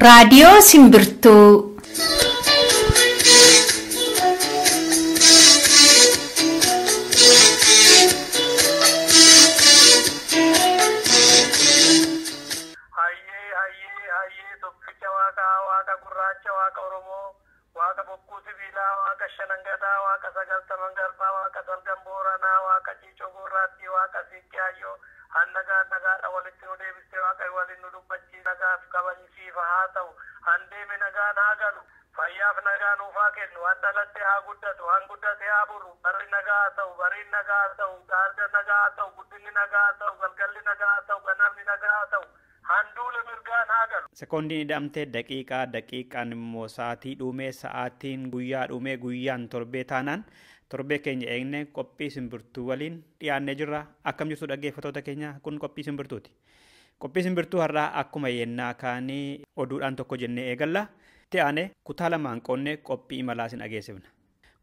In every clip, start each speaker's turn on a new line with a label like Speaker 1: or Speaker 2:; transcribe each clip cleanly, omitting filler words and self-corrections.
Speaker 1: Raadiyoo Simbirtuu.
Speaker 2: Sekoondiin ida'amtee daqiiqaan immoo sa'aatii dhumee sa'aatiin guyyaa dhumee guyyaan torbee taanaan torbee keenya eegne qophii simbirtuu waliin dhiyaannee jirra. Akkam jirtu dhaggeeffattoota keenya, kun qophii simbirtuuti. Qophii simbirtuu har'aa akkuma yennaa kaanii oduudhaan tokko jennee eegalla. Itti aanee kutaa lamaan qoonnee qophii imalaa isin dhageessifna.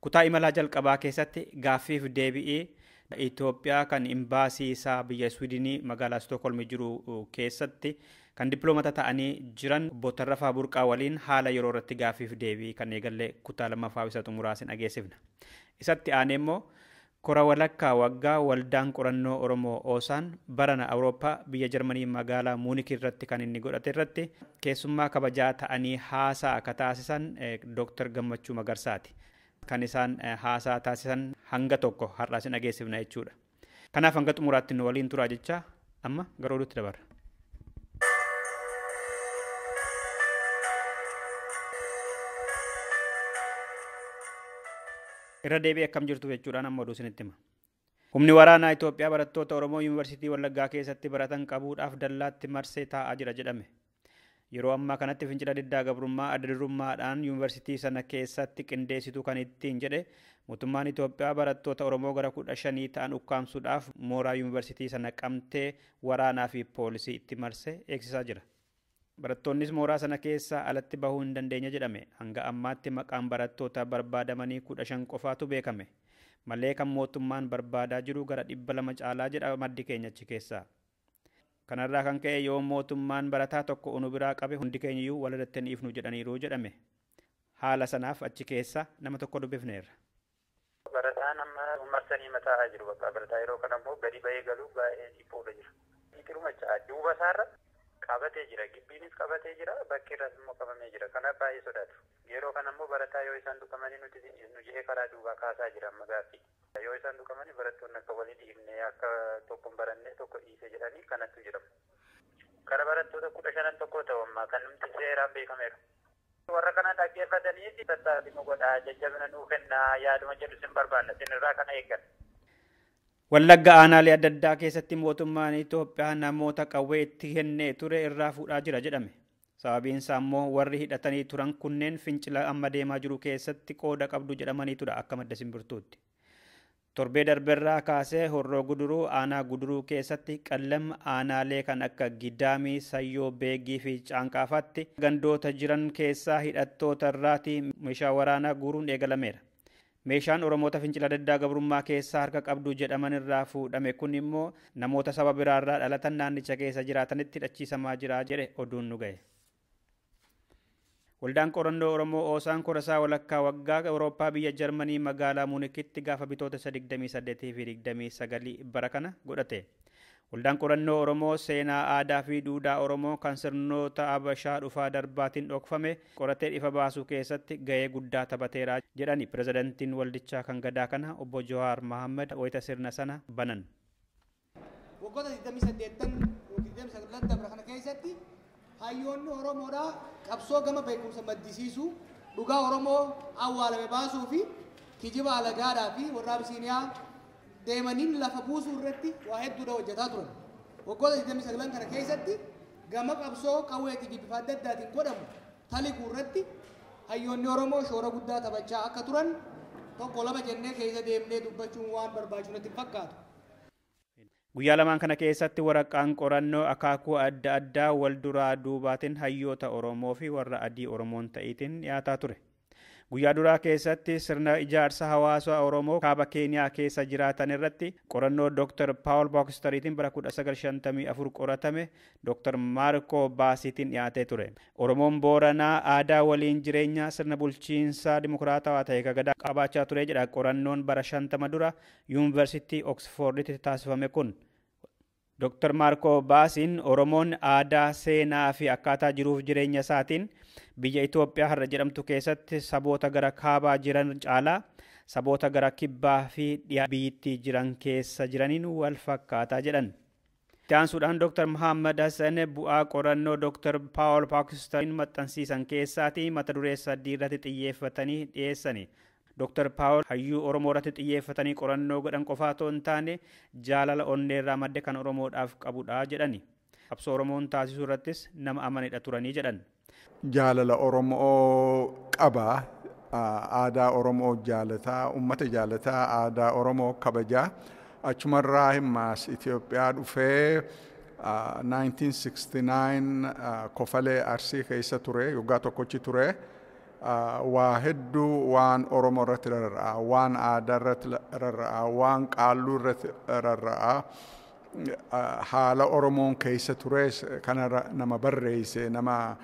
Speaker 2: Kutaa imalaa jalqabaa keessatti gaaffiif deebi'ee Itoophiyaa kan imbaasii isaa biyya Sweeden magaalaa Stockholm jiru keessatti kan diploomata ta'anii jiran Botarrafaa Burqaa waliin haala yeroo irratti gaaffiif deebii kan eegalle kutaa lammaffaa isa xumuraa isin dhageessifna. Isatti aanee immoo kora walakkaa waggaa waldaan qorannoo Oromoo OSA'n barana Awurooppaa biyya Jarmanii magaalaa Muunik irratti kan inni godhate irratti keessummaa kabajaa ta'anii haasaa akka taasisan Dr. Gammacuu Magarsaati. Kan isaan haasaa taasisan hanga tokko har'aa isin dhageessifna jechuudha. Kanaaf hanga xumuraatti nu waliin turaa jecha amma gara oduutti dabarra. Irra deebi'ee akkam jirtu jechuudhaan amma oduu isinitti hima. Humni waraanaa Itoophiyaa barattoota Oromoo Yuunivarsiitii Wallaggaa keessatti baratan qabuudhaaf dallaatti marsee taa'aa jira jedhame. Yeroo ammaa kanatti fincila diddaa gabrummaa adda durummaadhaan yuunivarsiitii sana keessatti qindeessitu kan ittiin jedhe mootummaan Itoophiyaa barattoota Oromoo gara 15 ta'an ukkaamsuudhaaf mooraa yuunivarsiitii sana qabtee waraanaa fi poolisii itti marsee eegsisaa jira. Barattoonnis mooraa sana keessaa alatti bahuu hin dandeenye jedhame. Hanga ammaatti maqaan barattoota barbaadamanii 15 qofaatu beekame. Malee kan mootummaan barbaadaa jiru gara 200 caalaa jedha maddi keenya achi keessaa. Kanarraa kan ka'e yoo mootummaan barataa tokko unu biraa qabe hundi keenyiyyuu walirratti dhiifnu jedhaniiru jedhame. Haala sanaaf achi keessa nama tokko dubbifneerra.
Speaker 3: Barataan amma marsanii mataa jiru bakka barataa yeroo kana immoo gadi bahee galuu baay'ee dhiphuudha jira. Dhiirumachaa duuba isaarra qabatee jira, gibbiinis qabatee jira, bakki irras immoo qabamee jira. Kanaaf baay'ee sodaatu. Yeroo kana immoo barataa yoo isaan dhukamanii nuti nu jedhee karaa duubaa kaasaa jira amma gaaffii. Yoo isaan dhukamanii barattoonni akka walii dhiibnee akka tokko barannee tokko dhiisee jedhanii kanattu jedhamu. Kara barattoota 15 tokko ta'u ammaa kan nuti seeraan beekameera. Warra kana dhaggeeffatanii tattaafii nu godhaa jajjabina nuu kennaa yaaduma jedhu sin barbaanna sinirraa kana eeggan.
Speaker 2: Wallagga aanaalee adda addaa keessatti mootummaan Itoophiyaa namoota qawwee itti kennee ture irraa fuudhaa jira jedhame. Sababiin isaa immoo warri hidhatanii turan kunneen fincila amma deemaa jiru keessatti qooda qabdu jedhamanii tura akka madda simbirtuutti. Torbee darberraa kaasee horroo guduruu aanaa guduruu keessatti qallam aanaalee kan akka Gidaamii, Sayyoo, Beegii fi Caanqaafaatti gandoota jiran keessaa hidhattoota irraatii meeshaa waraanaa guuruun eegalameera. Meeshaan Oromoota fincila diddaa gabrummaa keessaa harka qabdu jedhaman irraa fuudhame kun immoo namoota saba biraarraa dhalatan naannicha keessa jiraatanitti hidhachiisamaa jira jedhe oduun nu ga'e. Waldaan qorannoo Oromoo OSA'n korasaa walakkaa waggaa Awurooppaa biyya Jarmanii magaalaa Muunikitti gaafa bitootessa 28 fi 29 bara kana godhate. Waldaan qorannoo Oromoo seenaa aadaa fi duudhaa Oromoo kan sirnoota Habashaa dhufaa darbaatiin dhokfame qoratee ifa baasuu keessatti gahee guddaa taphateera jedhani pirezidantiin waldichaa kan gadaa kana obbo Jawaar Mohaammed wayita sirna sana banan.
Speaker 4: Waggoota 28 dabra kana keessatti hayyoonni Oromoodhaa qabsoo gama beekumsa maddisiisuu dhugaa Oromoo awwaalame baasuu fi kijiba alagaadhaa fi warra Abisiiniyaa deemaniin lafa buusuu irratti waa hedduudha hojjetaa turan. Waggoota 29 kana keessatti gama qabsoo qawweetii fi bifa adda addaatiin godhamu talikuu irratti hayyoonni Oromoo shoora guddaa taphachaa akka turan tokko lama jennee keessa deemnee dubbachuun waan barbaachisu natti fakkaatu.
Speaker 2: Guyyaa lamaan kana keessatti waraqaan qorannoo akaakuu adda addaa wal duraa duubaatiin hayyoota Oromoo fi warra adii Oromoon ta'iitiin dhiyaataa ture. Guyyaa duraa keessatti sirna ijaarsa hawaasa Oromoo kaaba Keeniyaa keessa jiraatan irratti qorannoo Dr. Paul Boxteriitiin bara 1954 qoratame Dr. Marco Baasiitiin dhiyaatee ture. Oromoon Booranaa aadaa waliin jireenya sirna bulchiinsaa dimokiraatawaa ta'e gagadaa qabaachaa ture jedha qorannoon bara 50 dura Yuunivarsiitii Oxforditti taasifame kun. Dr. Marco Baasiin Oromoon aadaa seenaa fi akkaataa jiruuf jireenya isaatiin biyya Itoophiyaa har'a jedhamtu keessatti saboota gara kaabaa jiran caalaa saboota gara kibbaa fi dhiyaa biyyittii jiran keessa jiraniin wal fakkaataa jedhan. Itti aansuudhaan Dr. Muhammad Hassan bu'aa qorannoo Dr. Paul Boxteriin maxxansiisan keessaatii mata duree 3 irratti xiyyeeffatanii dhiyeessani. Dr. Paul hayyuu Oromoo irratti xiyyeeffatanii qorannoo godhan qofaa otoo hin taane jaalala onneerraa madde kan Oromoodhaaf qabudha jedhani. Qabsoo Oromoon taasisuu irrattis nama amanidha turanii jedhan.
Speaker 5: Jaalala Oromoo qaba, aadaa Oromoo jaalataa, ummata jaalataa, aadaa Oromoo kabajaa. Achumarraa himmaas Itoophiyaa dhufee 1969 kofalee Arsii keessa ture, waggaa tokkochi ture. Waa hedduu waan Oromoo irratti rarra'a, waan aadaa irratti rarra'a, waan qaalluu irratti rarra'a. Haala Oromoon keessa tures kanarra nama barreesse, nama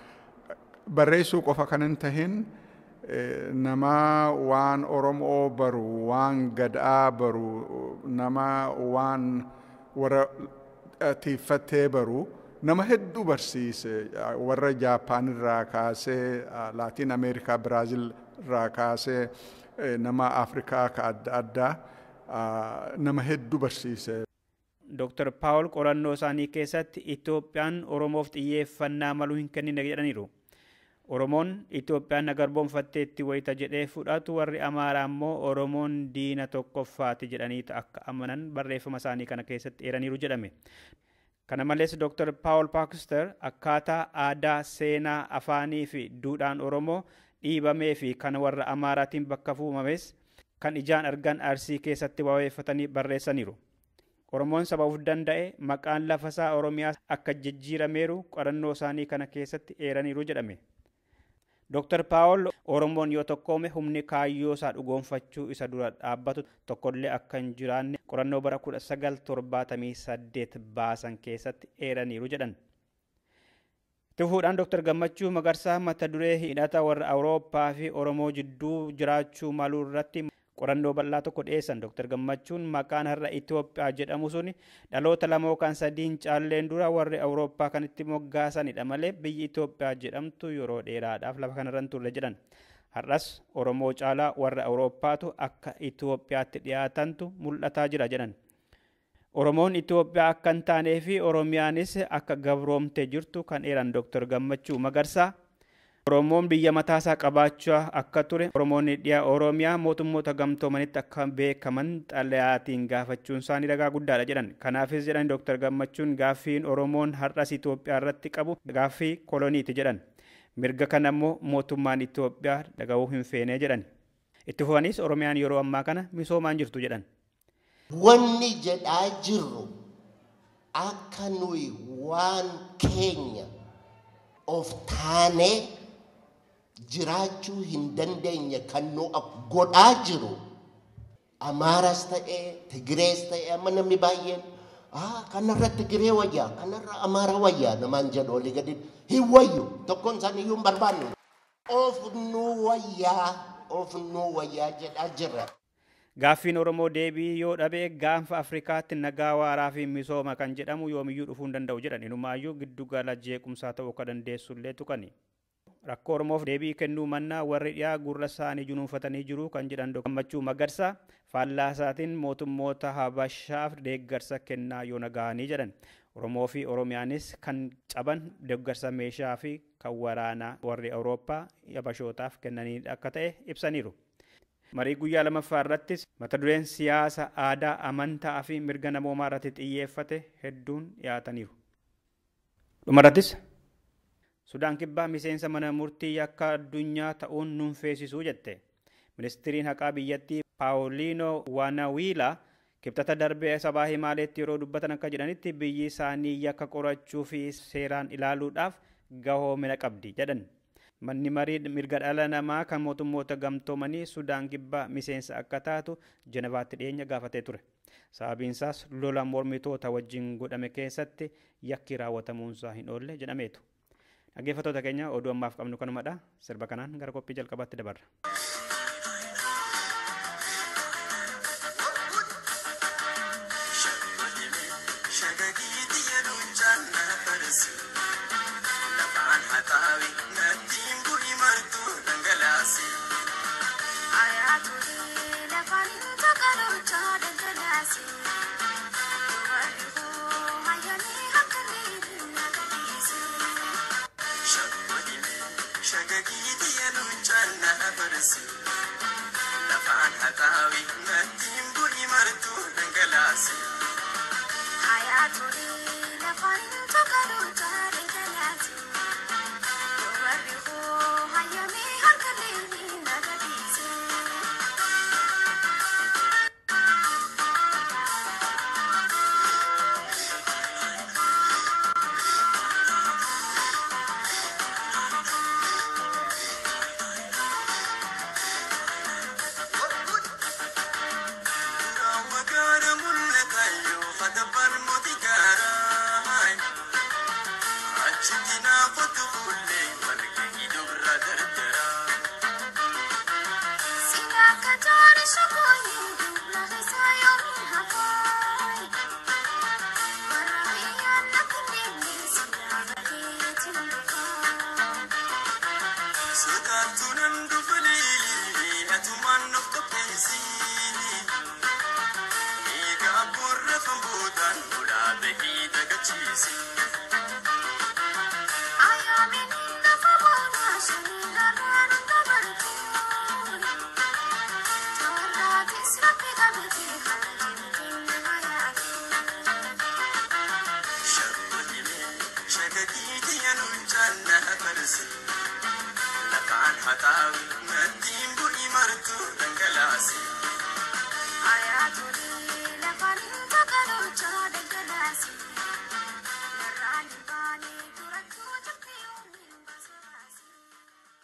Speaker 5: barreessuu qofa kan hin tahin nama waan Oromoo baru, waan gadaa baru, nama waan warra tiiffattee baru, nama hedduu barsiise. Warra Jaapaan irraa kaasee, Laatiin Ameerikaa, Biraazil irraa kaasee, nama Afrikaa ka adda addaa nama hedduu barsiise.
Speaker 2: Dr. Paul qorannoo isaanii keessatti Itoophiyaan Oromoof xiyyeeffannaa maluu hin kennine jedhaniiru. Oromoon Itoophiyaan nagarboonfatteetti wayita jedhee fudhatu warri Amaaraa immoo Oromoon diina tokkoffaati jedhanii akka amanan barreeffama isaanii kana keessatti eeraniiru jedhame. Kana malees Dr. Paul Boxter akkaataa aadaa, seenaa, afaanii fi duudhaan Oromoo dhiibamee fi kan warra Amaaraatiin bakka buufames kan ijaan argan Arsii keessatti waa'eeffatanii barreessaniiru. Oromoon saba of danda'e maqaan lafasaa Oromiyaa akka jijjiirameeru qorannoo isaanii kana keessatti eeraniiru jedhame. Dr. Paul Oromoon yoo tokkoome humni kaayyoo isaa dhugoonfachuu isa dura dhaabbatu tokkollee akka hin jiraanne qorannoo bara 1978 baasan keessatti eeraniiru jedhan. Itti fufuudhaan Dr. Gammacuu Magarsaa mata duree hidhata warra Awurooppaa fi Oromoo jidduu jiraachuu maluu irratti qorannoo bal'aa tokko dhiyeessan. Dr. Gammachuun maqaan har'a Itoophiyaa jedhamu suni dhaloota 2 yookaan 3 caalleen dura warri Awurooppaa kan itti moggaasanidha malee biyyi Itoophiyaa jedhamtu yeroo dheeraadhaaf lafa kanarra hin turre jedhan. Har'as Oromoo caalaa warra Awurooppaatu akka Itoophiyaatti dhiyaatantu mul'ataa jira jedhan. Oromoon Itoophiyaa akka hin taanee fi Oromiyaanis akka gabroomtee jirtu kan eeran Dr. Gammachuu Magarsaa. Oromoon biyya mataasaa qabaachaa akka ture, Oromoonni dhiyaa Oromiyaa mootummoota gamtoomanitti akka beekaman xalayaatiin gaafachuun isaanii ragaa guddaadha jedhan. Kanaafis jedhan Dr. Gammachuun gaaffiin Oromoon har'as Itoophiyaa irratti qabu gaaffii koloniiti jedhan. Mirga kana immoo mootummaan Itoophiyaa dhaga'uu hin feene jedhan. Itti fufanis Oromiyaan yeroo ammaa kana misoomaan jirtu jedhan.
Speaker 6: Wanni jedhaa jirru akka nuyi waan keenya of taanee jiraachuu hin dandeenye kan nu godhaa jiru. Amaaras ta'e, Tigirees ta'e, amma namni baay'een kanarra Tigiree wayyaa, kanarra Amaara wayyaa namaan jedhu olii gadi hin wayyu. Tokkoon isaanii iyyuu hin barbaannu. Of nu wayyaa jedhaa jirra.
Speaker 2: Gaaffiin Oromoo deebii yoo dhabe gaanfa Afrikaatti nagaa waaraa fi misooma kan jedhamu yoomiyyuu dhufuu hin danda'u jedhan. Inumaayyuu giddu gala jeequmsaa ta'uu akka dandeessullee tuqani. Rakkoo Oromoof deebii kennuu mannaa warri dhiyaa gurra isaanii junuunfatanii jiru kan jedhan Dr. Gammachuu Magarsaa faallaa isaatiin mootummoota Habashaaf deeggarsa kennaa yoo nagahanii jedhan. Oromoo fi Oromiyaanis kan caban deeggarsa meeshaa fi kan waraanaa warri Awurooppaa Habashootaaf kennanii akka ta'e ibsaniiru. Marii guyyaa lamaffaa irrattis mata dureen siyaasa, aadaa, amantaa fi mirga namoomaa irratti xiyyeeffate hedduun dhiyaataniiru. Dhumarrattis Sudaan kibbaa miseensa mana murtii akka addunyaa ta'uun nun feesisuu jette. Ministiriin haqaa biyyattii Paawuliinoo Waanawiilaa kibxata darbee sabaa himaaleetti yeroo dubbatan akka jedhanitti biyyi isaanii yakka qorachuu fi seeraan ilaaluudhaaf gahoomina qabdi jedhan. manni marii mirga dhala namaa kan mootummoota gamtoomanii Sudaan kibbaa miseensa akka taatu Jenevaatti dhiyeenya gaafatee ture. Sababiinsaas lola mormitoota wajjin godhame keessatti yakki raawwatamuunsaa hin oolle jedhameetu. Dhaggeeffattoota keenya oduu ammaaf qabnu kanumadha. Sirba kanaan gara qophii jalqabaatti dabarra.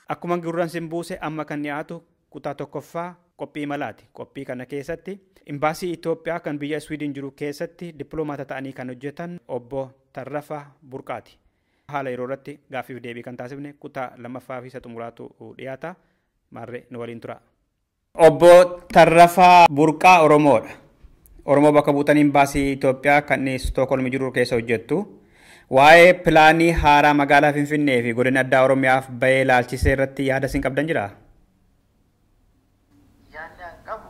Speaker 2: Akkuma gurraan simbuuse amma kan dhiyaatu kutaa tokkoffaa qophii Imalaati. Qophii kana keessatti imbaasii Itoophiyaa kan biyya Sweeden jiru keessatti dippiloomaata ta'anii kan hojjetan obbo Tarrafaa Burqaati. Haala yeroo irratti gaaffiif deebii kan taasifne kutaa lammaffaa fi isa xumuraatu dhiyaata. Maarree nu waliin tura. Obbo Tarrafaa Burqaa Oromoodha. Oromoo bakka buutanii imbaasii Itoophiyaa kan Stookholm jiru keessa hojjettu. Waa'ee pilaanii haaraa magaalaa Finfinnee fi godina addaa Oromiyaaf bahee ilaalchisee irratti yaada isin qabdan jira?
Speaker 7: Yaadni an qabu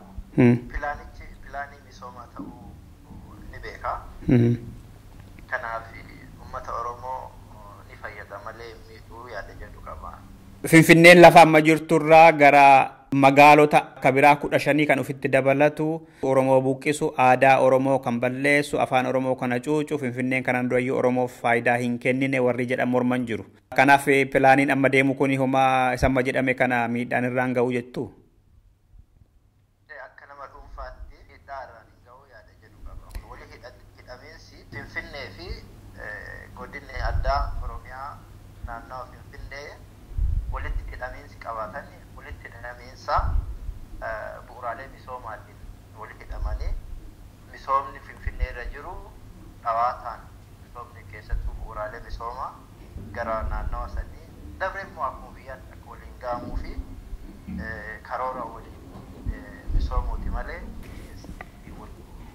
Speaker 7: pilaanii misoomaa ta'uu ni beeka. Kanaaf uummata Oromoo ni fayyada malee miidhuu yaada jedhu qaba.
Speaker 2: Finfinneen lafa amma jirturraa gara magaalota kabiraa 15 kan ofitti dabalatu Oromoo buqqisu aadaa Oromoo kan balleessu afaan Oromoo kana cuucu Finfinneen kanaan durayyuu Oromoof faayidaa hin kennine warri jedhan morman jiru. Kanaaf pilaaniin amma deemu kun homaa isa amma jedhame kana miidhaan irraan ga'u jettu.
Speaker 7: Akka nama dhuunfaatti miidhaa irraan hin ga'u yaada jedhu qaba. Wali hidhameensi Finfinnee fi godinni addaa Oromiyaa naannawaa Finfinnee walitti hidhameensi qabaatan walitti hidhameensa bu'uuraalee misoomaatiin walitti hidhamanii misoomni Finfinnee irra jiru dhawaataan misoomni keessattuu bu'uuraalee misoomaa gara naannawa sanii dabre immoo akkuma biyyaatti akka waliin ga'amuu fi karoora waliin misoomuuti malee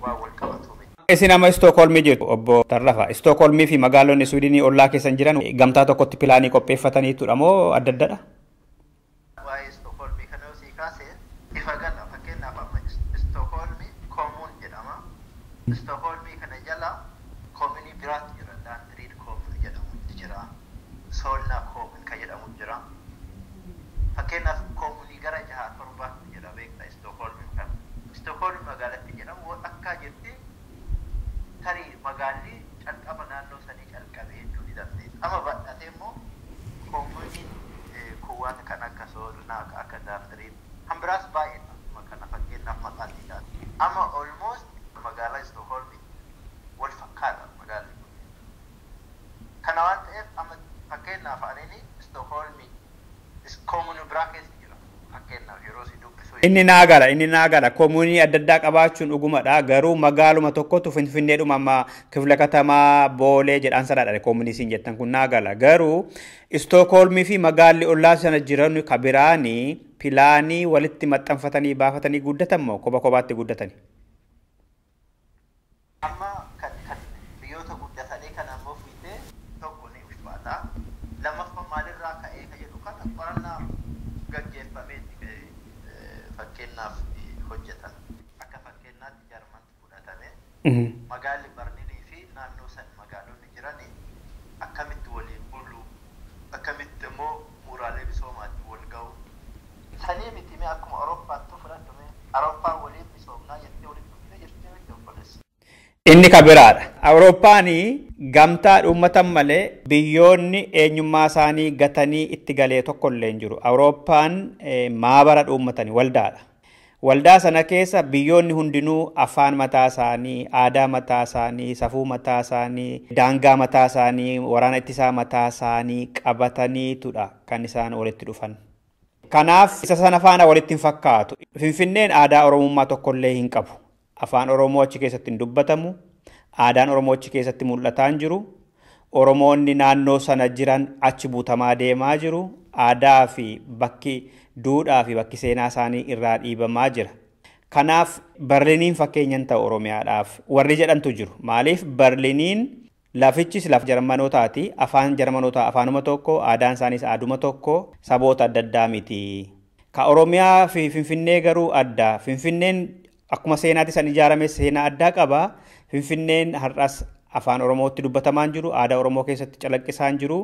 Speaker 7: waan wal qabatu.
Speaker 2: Isin amma Stookholmii jirtu obbo Tarrafaa. Stookholmii fi magaalonni Swiidinii ollaa keessan jiran gamtaa tokkotti pilaanii qopheeffataniitudha moo adda addadha?
Speaker 7: Waa'ee Stookholmii kana yoo sii kaasee ifa gala fakkeenyaaf amma Stookholmii koomuun jedhama. Stookholmii kana jala koomunii biraatti jira. Daandiriid koomun jedhamutti jira. Soolnaa koomun kan jedhamu jira. Fakkeenyaaf koomunii gara 6-7 jira beektaa Stookholmii kana. Stookholmii magaalatti jedhamu akka jirti tarii magaalli calqaba naannoo sanii calqabee hedduu ni dandeessa. Amma badhatee immoo koomuniin kuwwata kan akka soolnaa akka daandiriid hambiraas baay'eedha. Kana fakkeenyaaf maqaan isaa. Amma almost magaalaa Stookholmii wal fakkaata magaalli kun. Kana waan ta'eef amma fakkeenyaaf ani Stookholmii
Speaker 2: Inni naagala komunii adda addaa qabaachuun dhugumadha garuu magaaluma tokkotu finfinneedhuma amma kifla katamaa boolee jedhaan sadaadha komunii siin jettan kun naagala garuu Stookholmii fi magaalli ollaa sana jiran kabiraanii pilaanii walitti maxxanfatanii baafatanii guddatan moo kopha kophaatti guddatanii.
Speaker 7: Amma kan biyyoota guddatanii kan ammoo fiitee tokko ni ulfaata. Lammaffaa maalirraa ka'ee ka jedhu kana qorannaa gaggeeffamee fakkeenyaaf hojjetan. Akka fakkeenyaatti Jarmanti fudhatame magaalli Barliinii fi naannoo san magaalonni jiran akkamitti waliin bulu akkamitti immoo bu'uuraalee misoomaatti wal ga'u. Sanii miti mee akkuma Awurooppaatti fudhatame Awurooppaan waliin misoomnaa jettee waliin dhufte jettee miti obboleessa.
Speaker 2: Inni kabiraadha. Awurooppaanii gamtaa uummatan malee biyyoonni eenyummaa isaanii gatanii itti galee tokko illee hin jiru. Awurooppaan maabara uummatanii waldaadha. Waldaa sana keessa biyyoonni hundinuu afaan mataa isaanii, aadaa mataa isaanii, safuu mataa isaanii, daangaa mataa isaanii, waraana ittisaa mataa isaanii qabataniitudha kan isaan walitti dhufan. Kanaaf isa sana faana walitti hin fakkaatu. Finfinneen aadaa Oromummaa tokko illee hin qabu. Afaan Oromoo achi keessatti hin dubbatamu. Aadaan Oromoo achi keessatti mul'ataa hin jiru. Oromoonni naannoo sana jiran achi buutamaa deemaa jiru. Aadaa fi bakki duudhaa fi bakki seenaa isaanii irraa dhiibamaa jira. Kanaaf Barliiniin fakkeenyan ta'u Oromiyaadhaaf warri jedhantu jiru. Maaliif Barliiniin lafichis laf Jarmanootaati. Afaan Jarmanootaa afaanuma tokko, aadaan isaaniis aaduma tokko, saboota adda addaa miti. Ka Oromiyaa fi Finfinnee garuu adda. Finfinneen akkuma seenaatti san ijaarame seenaa addaa qaba. Finfinneen har'as afaan Oromootti dubbatamaa jiru, aadaa Oromoo keessatti calaqqisaa jiru.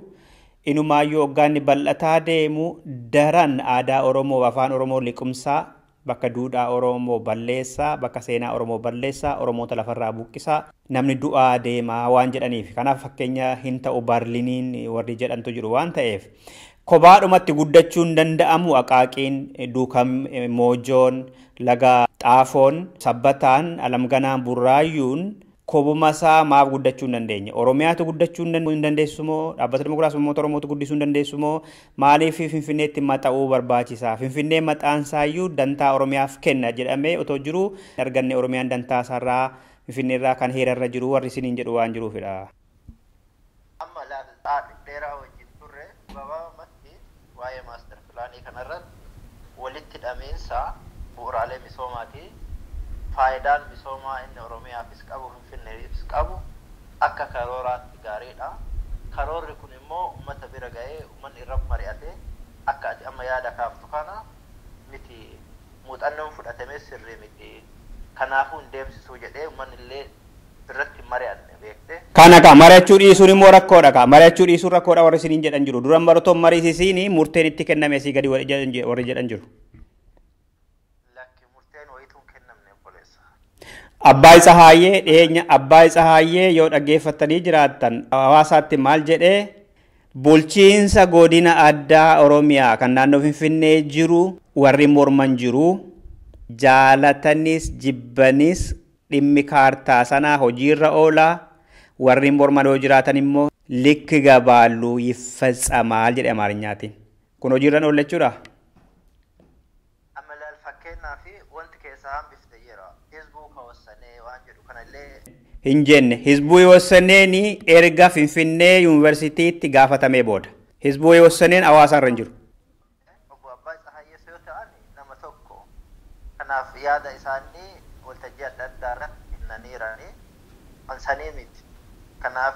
Speaker 2: Inumaayyuu hoggaanni bal'ataa deemu daran aadaa Oromoo afaan Oromoo liqimsaa bakka duudhaa Oromoo balleessaa, bakka seenaa Oromoo balleessaa, Oromoota lafarraa buqqisaa, namni du'aa deemaa waan jedhaniif. Kanaaf fakkeenya hin ta'u Barliiniin warri jedhantu jiru waan ta'eef. Kophaadhumatti guddachuun danda'amu Aqaaqiin, Duukam, Moojoon, Laga Xaafoon, Sabbataan, Alamganaan, Burraayyuun kophuma isaa maaf guddachuu hin dandeenye. Oromiyaatu guddachuu hin dandeessu moo dhaabbata dimokiraasummaa Oromootu guddisuu hin dandeessu moo maaliif Finfinneetti maxxa'uu barbaachisaa? Finfinnee maxxaansaayyuu dantaa Oromiyaaf kenna jedhamee otoo jiru arganne Oromiyaan dantaa isaarraa Finfinneerraa kan heerarra jiru warri isiniin jedhu waan jiruufidha.
Speaker 7: Amma laalaa dheeraa wajjin turre gabaabumatti waa'ee maaster pilaanii kanarratti walitti hidhamiinsa bu'uuraalee misoomaati. Faayidaan misoomaa inni Oromiyaafis qabu Finfinneefis qabu akka karooraatti gaariidha. Karoorri kun immoo uummata bira ga'ee uummanni irra mari'ate akka ati amma yaada kaaftu kana miti muuxannoon fudhatamee sirrii miti. Kanaafuu hin deemsisuu jedhee uummanni illee irratti mari'anne beekte.
Speaker 2: Kana ka mari'achuu dhiisuun immoo rakkoodha ka. Mari'achuu dhiisuun rakkoodha warri isiniin jedhan jiru. Duran barattoon mariisisiin murteen itti kenname asii gadi warri jedhan jiru. Abbaa isa haayyee dhiyeenya abbaa isa haayyee yoo dhaggeeffatanii jiraattan hawaasaatti maal jedhee bulchiinsa godina addaa Oromiyaa kan naannoo Finfinnee jiru warri morman jiru jaalatanis jibbanis dhimmi kaartaa sanaa hojiirra oolaa warri morman yoo jiraatan immoo likki gabaaluu yiffatsamaa jedhe Amaarinyaatiin. Kun hojiirra oola jechuudha.
Speaker 7: Ammalal fakkeenyaa fi wanti keessaa hambifte jira. Hizbuu kawasanee waan jedhu kanallee
Speaker 2: hin jenne hizbuu wasaneen erga Finfinnee yuunivarsiitiitti gaafatamee booda. Hizbuu wasaneen hawaasa irra hin jiru.
Speaker 7: Obbo Abbaa Tsahaayyees yoo ta'an nama tokko. Kanaaf yaada isaanii waltajjii adda addaa irratti himaniirani. Ansanii miti. Kanaaf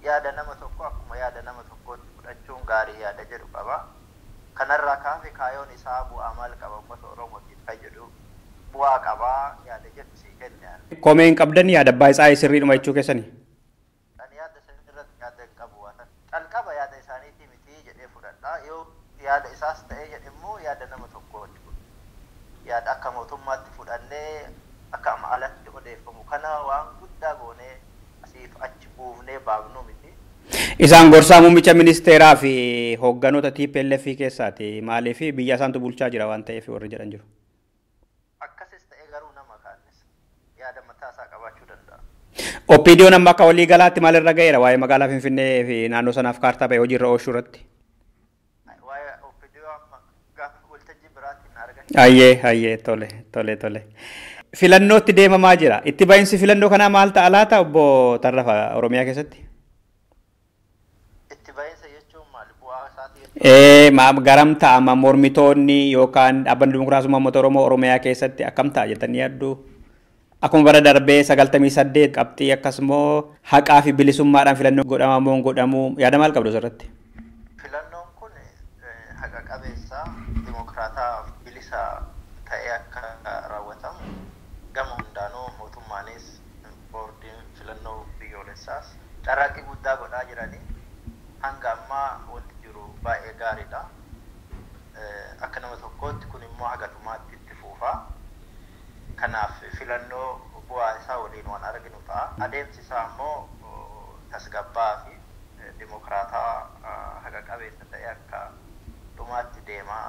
Speaker 7: yaada nama tokko akkuma yaada nama tokkootti fudhachuun gaarii yaada jedhu qaba. Kanarraa kaafe kaayoon isaa bu'aa maal qaba uummata Oromootiif kan jedhu bu'aa qabaa yaada jedhu sii kenne.
Speaker 2: Komeen qabdan yaada abbaa isaa sirriidhuma jechuu keessanii.
Speaker 7: Ani yaada isaanii irratti yaada hin qabu waan calqaba yaada isaaniitii miti jedhee fudhadha. Yoo yaada isaas ta'ee jedhimmoo yaada nama tokkooti kun. Yaada akka mootummaatti fudhannee akka alatti odeeffamu kana waan guddaa goonee asiif achi buufnee baafnu miti.
Speaker 2: Isaan gorsaa muummicha ministeeraa fi hoogganoota TPLF keessaati maaliif biyya isaantu bulchaa jira waan ta'eef warri jedhan jiru.
Speaker 7: Akkasis ta'ee garuu nama kaannis yaada mataa isaa qabaachuu danda'a.
Speaker 2: Oppiidiyoon amma akka walii galaatti maalirra ga'eera waa'ee magaalaa Finfinnee fi naannoo sanaaf kaartaa ba'e hojiirra oolchuu irratti.
Speaker 7: Waa'ee oppiidiyoo amma gaafa waltajjii biraatti hin
Speaker 2: Ayyee tole. Filannootti deemamaa jira. Itti baay'insi filannoo kanaa maal ta'a laata obbo Tarrafa Oromiyaa keessatti?
Speaker 7: Itti baay'insa jechuun maal bu'aa isaatii?
Speaker 2: Garam ta'a mormitoonni yookaan dhaabbanni dimokiraasummaa uummata Oromoo Oromiyaa keessatti akkam ta'a jettanii yaaddu? Akkuma bara darbee 98 qabxii akkasumas haqaa fi bilisummaadhaan filannoo godhamamoo godhamuu yaada maal qabdu asirratti?
Speaker 7: Filannoon kun haqa qabeessa dimokiraataa bilisa ta'ee akka raawwatamu gama hundaanuu mootummaanis boordiin filannoo biyyoolessaas carraaqqii guddaa godhaa jiranii hanga ammaa wanti jiru baay'ee gaariidha. Akka nama tokkootti kun immoo haga dhumaatti itti fufaa. Kanaaf filannoo bu'aa isaa waliin waan arginu ta'a. Adeemsi isaa immoo tasgabbaa fi dimokiraataa haqa qabeessa ta'e akka dhumaatti deemaa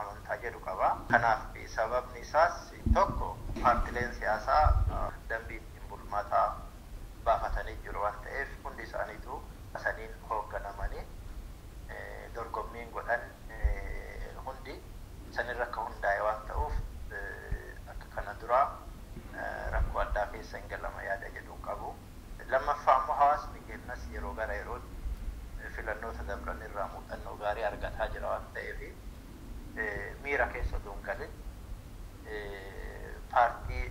Speaker 7: amantaa jedhu qaba. Kanaaf sababni isaas tokko paartileen siyaasaa dambii ittiin bulmaataa baafatanii jiru waan ta'eef hundi isaaniitu saniin hoogganamanii dorgommiin godhan hundi sanirra akka hundaa'e waan ta'uuf kana dura rakkoo addaa keessa hin galama yaada jedhu qabu. Lammaffaa immoo hawaasni keenyas yeroo gara yerootti filannoota dabran irraa muuxannoo gaarii argataa jira waan ta'eef miira keessa osoo hin galin paartii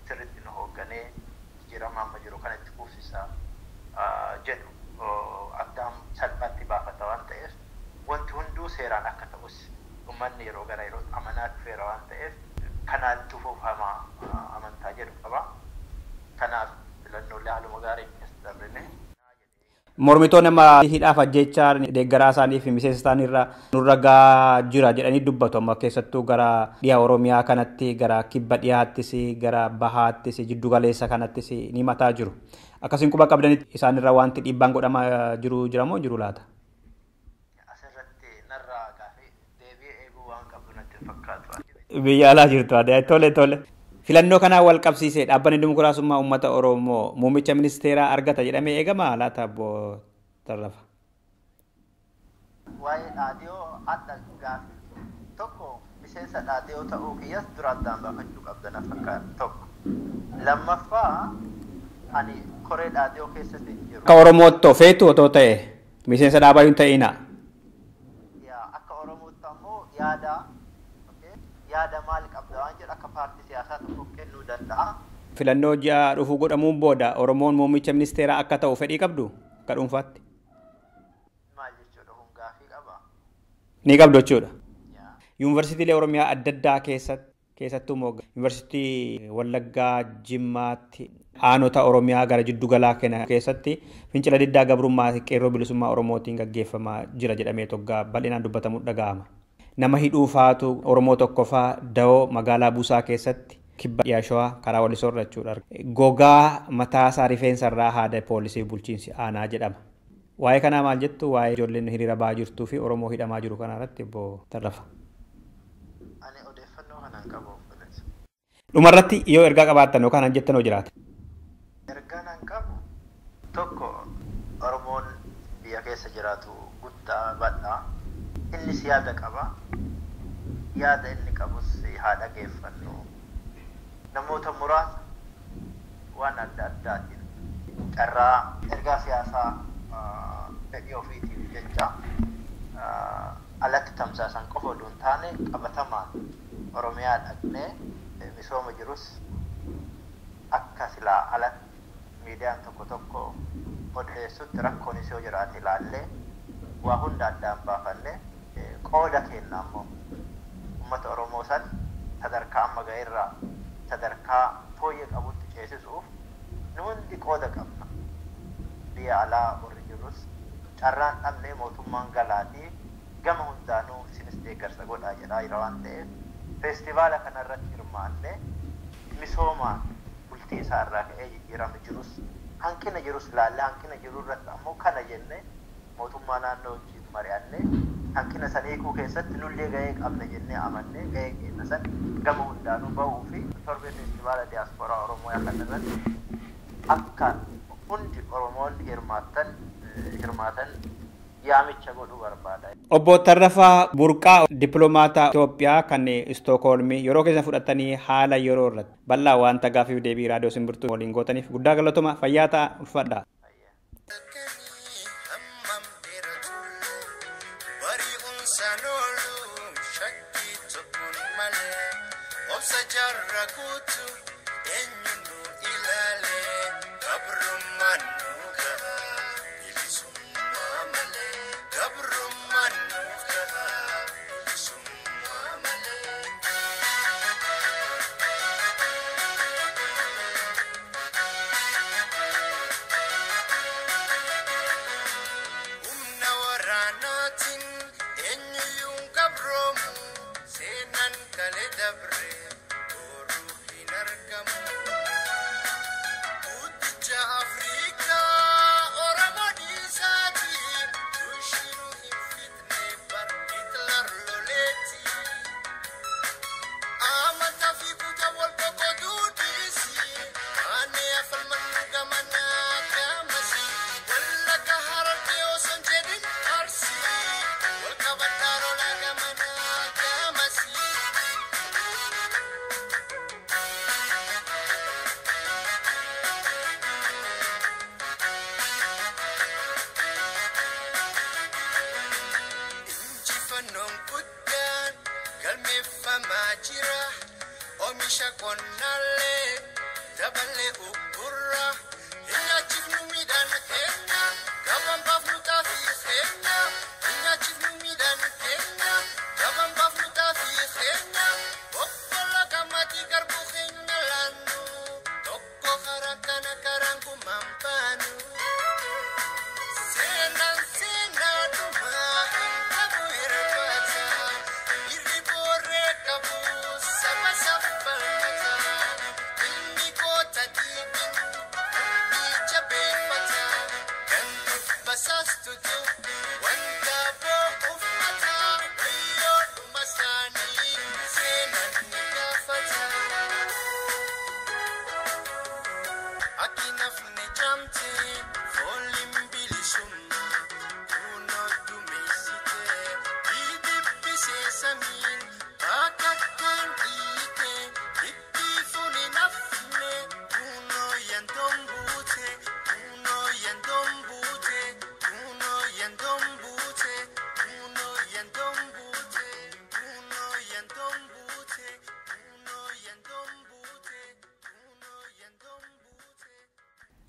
Speaker 7: sirriitti nu hoogganee jijjiirama amma jiru kana itti fufsiisaa jedhu addaan salphaatti baafata waan ta'eef wanti hunduu seeraan akka ta'us uummanni yeroo gara yerootti amanaa dhufeera waan ta'eef kanaan tufuufamaa amantaa jedhu qaba. Kanaaf filannoolee haaluma gaariin keessa darbine.
Speaker 2: Mormitoonni amma hidhaaf ajjechaa deeggaraa isaanii fi miseensa isaanii irraa nurra gaa jira jedhanii dubbatu amma keessattuu gara dhiyaa Oromiyaa kanatti gara kibba dhiyaattis gara bahaattis jiddu galeessa kanattis ni mataa jiru. Akkasiin quba qabdanitti isaanirra wanti dhiibbaan godhamaa jira moo jiru laata?
Speaker 7: Asirratti narraa gaafii deebii eeguu waan qabdu natti fakkaatu.
Speaker 2: Biyya alaa jirtu tole. Filannoo kanaa wal qabsiisee dhaabbanni dimokiraasummaa uummata Oromoo muummicha ministeeraa argata jedhamee eegama laata obbo Tarrafa?
Speaker 7: Waa'ee dhaadhiyoo adda gaafii tokko miseensa dhaadhiyoo ta'uu kiyyas dura addaan baafachuu qabda na fakkaata tokko. Lammaffaa ani koree dhaadhiyoo keessatti hin jiru.
Speaker 2: Akka Oromootti feetu otoo ta'e miseensa dhaabaa hin ta'ina.
Speaker 7: Akka Oromootti ammoo yaada maal qabda waan jedhu akka paartii siyaasaa tokko kennuu danda'a.
Speaker 2: Filannoo ji'a dhufuu godhamuun booda Oromoon muummicha ministeeraa akka ta'u fedhii qabdu akka dhuunfaatti.
Speaker 7: Maal jechuudha kun gaafii qaba?
Speaker 2: Ni qabdu jechuudha. Yuunivarsiitiilee Oromiyaa adda addaa keessattuu immoo yuunivarsiitii Wallaggaa Jimmaatti aanota Oromiyaa gara jiddu galaa kana keessatti fincila diddaa gabrummaa qeerroo bilisummaa Oromootiin gaggeeffamaa jira jedhamee toggaa bal'inaan dubbatamu dhaga'ama. Nama hidhuufaatu Oromoo tokkoffaa Dawoo magaalaa Buusaa keessatti kibba dhiyaa Shawaa karaa Walisoo irra jechuudha. Gogaa mataasaa rifeensarraa haada poolisii bulchiinsi aanaa jedhama. Waa'ee kanaa maal jettu waa'ee ijoolleen hiriira ba'aa jirtuu fi Oromoo hidhamaa jiru kana irratti obbo Tarrafa?
Speaker 7: Ani odeeffannoo kanaan qabu.
Speaker 2: Dhumarratti yoo ergaa qabaattan yookaan jettanoo jiraata?
Speaker 7: Ergaan an qabu tokko Oromoon biyya keessa jiraatu guddaa bal'aa. Innis yaada qaba. Yaada inni qabus haa dhageeffannu. Namoota muraasa waan adda addaatiin carraa ergaa siyaasaa fedhii ofiitiif jecha alatti tamsaasan qofa osoo hin taane qabatamaan Oromiyaa dhaqnee misooma jirus akka silaa alatti miidiyaan tokko odeessutti rakkoonis yoo jiraate ilaallee waa hunda addaan baafannee qooda kenna ammoo uummata Oromoo san sadarkaa amma ga'eerraa sadarkaa fooyyee qabutti ceesisuuf nu hundi qooda qabna. Biyya alaa warri jirus carraan dhabnee mootummaan galaatii gama hundaanuu isinis deeggarsa godhaa jedhaa jira waan ta'eef feestivaala kanarratti hirmaannee misoomaan bultii isaa irraa ka'ee jijjiirama jirus hanqina jirus ilaallee hanqina jiru irratti ammoo kana jennee mootummaa naannoo wajjin mari'annee hanqina san eeguu keessatti nullee gahee qabna jennee amannee gahee keenya san gama hundaanuu bahuu fi torbee feestivaala diyaasporaa Oromoo kanarratti akka hundi Oromoon hirmaatan yaamicha godhuu barbaada.
Speaker 2: Obbo Tarrafaa Burqaa dippiloomaata Itoophiyaa kan Istookholmii yeroo keessa fudhatanii haala yeroo irratti bal'aa wanta gaafiif deebii raadiyoo Simbirtuu waliin gootaniif guddaa galatoomaa fayyaa ta'aa ulfaadhaa.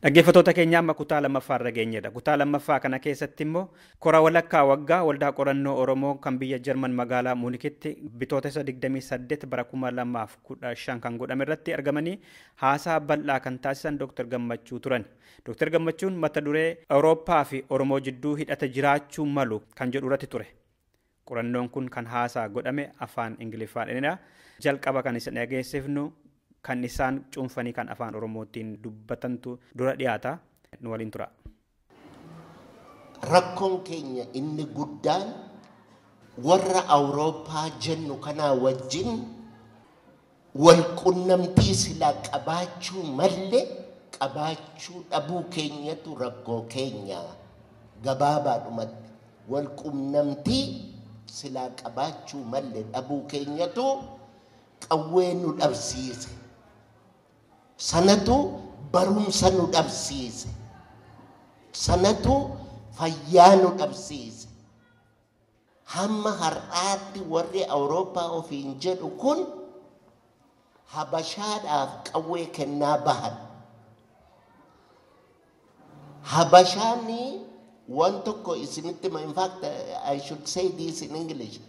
Speaker 2: Dhaggeeffattoota keenya amma kutaa lammaffaa irra geenyedha. Kutaa lammaffaa kana keessatti immoo kora walakkaa waggaa waldaa qorannoo Oromoo kan biyya Jarman magaalaa Muunikitti bitootessa 28 bara 2015 kan godhame irratti argamanii haasaa bal'aa kan taasisan Dr. Gammacuu turan. Dr. Gammachuun mata duree Awurooppaa fi Oromoo jidduu hidhata jiraachuu malu kan jedhu irratti ture. Qorannoon kun kan haasaa godhame afaan Ingiliffaadha. Jalqaba kan isin dhageessifnu kan isaan cuunfanii kan afaan Oromootiin dubbatantu dura dhiyaata nu waliin tura.
Speaker 6: Rakkoon keenya inni guddaan warra Awurooppaa jennu kanaa wajjin wal qunnamtii silaa qabaachuu malle qabaachuu dhabuu keenyatu rakkoo keenya. Gabaabaadhumatti wal qunnamtii silaa qabaachuu malle dhabuu keenyatu qawwee nu dhabsiise. Sanatu barumsa nu dhabsiise. Sanatu fayyaa nu dhabsiise. Hamma har'aatti warri Awurooppaa ofiin jedhu kun Habashaadhaaf qawwee kennaa bahan. Habashaani waan tokko isinitti in fact I should say this in English.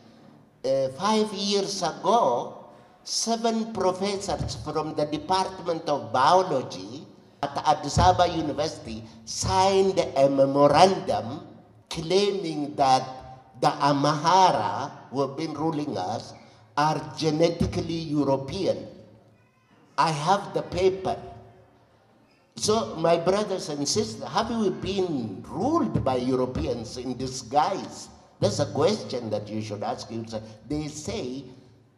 Speaker 6: 5 years ago 7 professors from the Department of Biology at Addis Ababa University signed a memorandum claiming that the Amhara who have been ruling us are genetically European. I have the paper. So, my brothers and sisters, have we been ruled by Europeans in disguise? That's a question that you should ask yourself. They say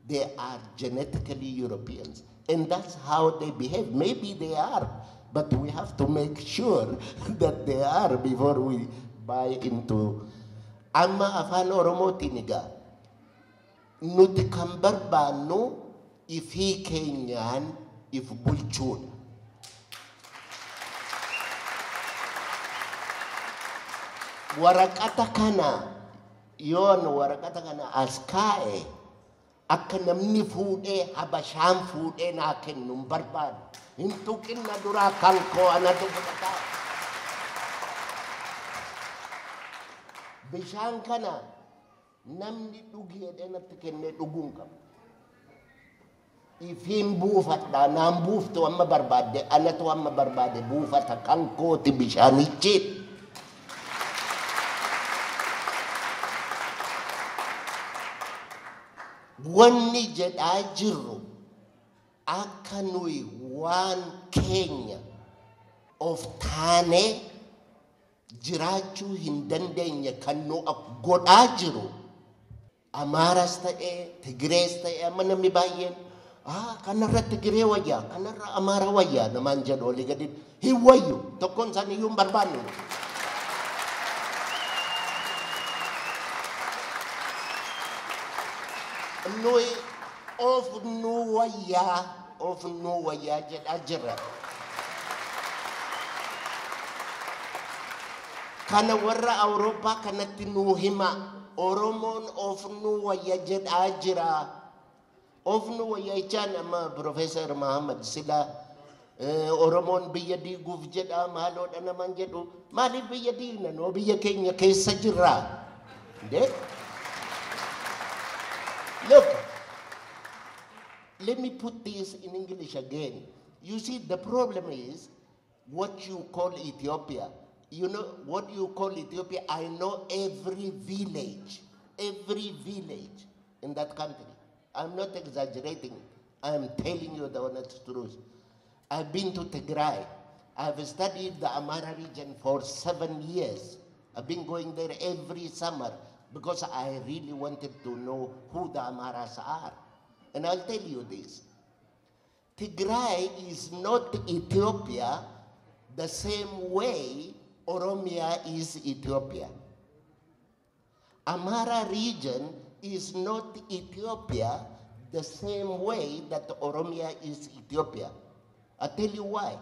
Speaker 6: they are genetically Europeans, and that's how they behave. Maybe they are, but we have to make sure that they are before we buy into amma afaan oromootiin egaa nuti kan barbaannu ifii keenyaan if bulchuudha. Waraqata kana yoon waraqata kana as kaa'e akka namni fuudhee habashaan fuudhee naa kennu hin barbaadu. Hin tuqinna duraa kan koo anatu fudhataa. Bishaan kana namni dhugee dheeratti kennee dhuguun qaba. Ifiin buufadhaa naan buuftu amma barbaadde anatu amma barbaade buufata kan kooti bishaanichi. Wanni jedhaa jirru akka nuyi waan keenya of taanee jiraachuu hin dandeenye kan nu godhaa jiru. Amaaras ta'ee Tigirees ta'ee amma namni baay'een kanarra Tigiree wayyaa kanarra Amaara wayyaa namaan jedhu olii gadi hin wayyu tokkoon isaanii iyyuu hin barbaannu. Nuyi of nu wayyaa jedhaa jirra. Kana warra Awurooppaa kanatti nuu hima Oromoon of nu wayya jedhaa jira. Of nu wayya jechaan amma Profeesar Mahammad sila Oromoon biyya diiguuf jedhaa maaloodha naman jedhu maaliif biyya diigna noo biyya keenya keessa jirra. Look, let me put this in English again. You see, the problem is what you call Ethiopia. You know what you call Ethiopia? I know every village in that country. I'm not exaggerating. I'm telling you the honest truth. I've been to Tigray. I've studied the Amara region for 7 years. I've been going there every summer because I really wanted to know who the Amaras are. And I'll tell you this. Tigray is not Ethiopia the same way Oromia is Ethiopia. Amara region is not Ethiopia the same way that Oromia is Ethiopia. I'll tell you why.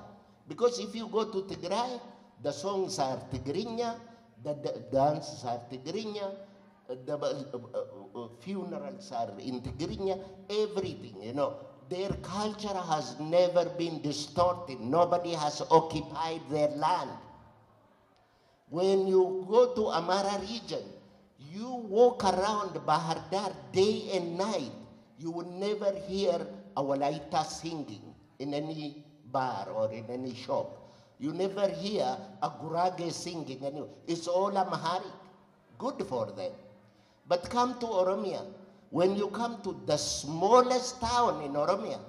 Speaker 6: Because if you go to Tigray, the songs are Tigrinya, the dances are Tigrinya, the funerals are in Tigrinya, everything, you know. Their culture has never been distorted. Nobody has occupied their land. When you go to Amara region, you walk around Bahardar day and night, you will never hear a Walaita singing in any bar or in any shop. You never hear a Gurage singing. It's all Amharic. Good for them. But come to Oromia. When you come to the smallest town in Oromia,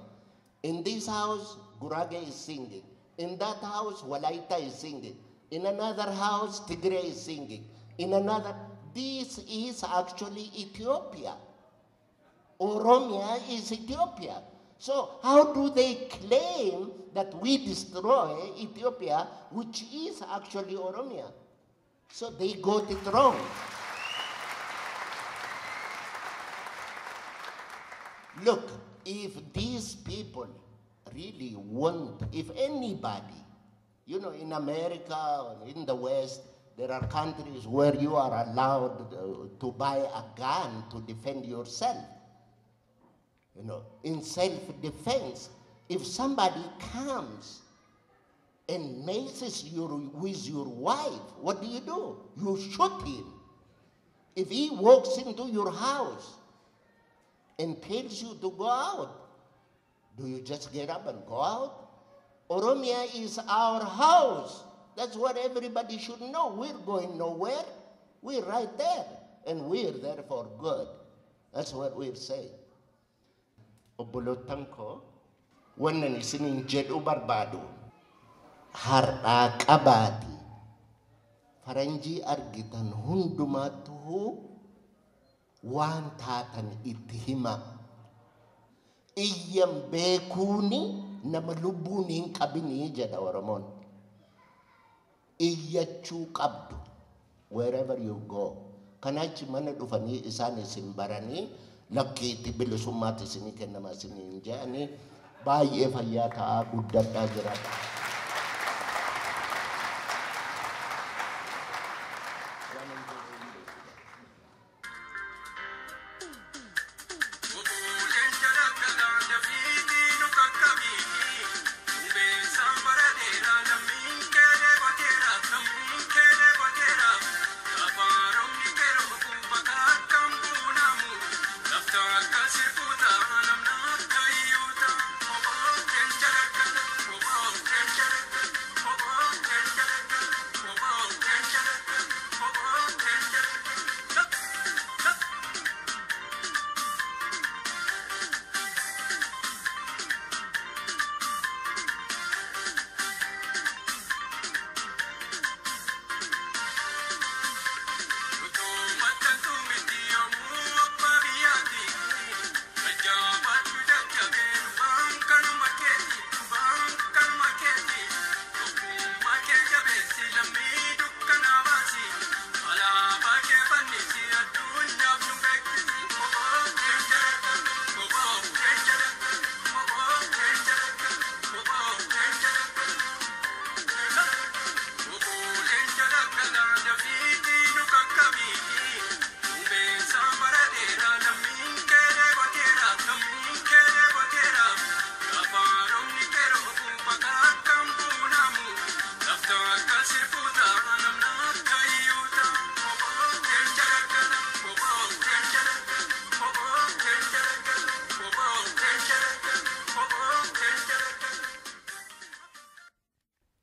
Speaker 6: in this house, Gurage is singing. In that house, Walaita is singing. In another house, Tigray is singing. In another, this is actually Ethiopia. Oromia is Ethiopia. So how do they claim that we destroy Ethiopia, which is actually Oromia? So they got it wrong. Look, if these people really want, if anybody, you know, in America or in the West, there are countries where you are allowed to buy a gun to defend yourself. You know, in self-defense, if somebody comes and messes with your wife, what do? You shoot him. If he walks into your house and tells you to go out, do you just get up and go out? Oromia is our house. That's what everybody should know. We're going nowhere. We're right there. And we're there for good. That's what we're saying. Obbolotan ko, wannan isinin jedhu barbaadu. Har'a qabaati. Faranjii argitan hundumaattuu waan taatan itti hima. Iyyan beekuuni nama lubbuun hin qabinii jedha Oromoon. Iyyachuu qabdu wherever you go. Kanachi mana dhufanii isaan isin baranii lakkeetti bilisummaatti isinii kennama isiniin jedhanii baay'ee fayyaa ta'aa guddadhaa jira.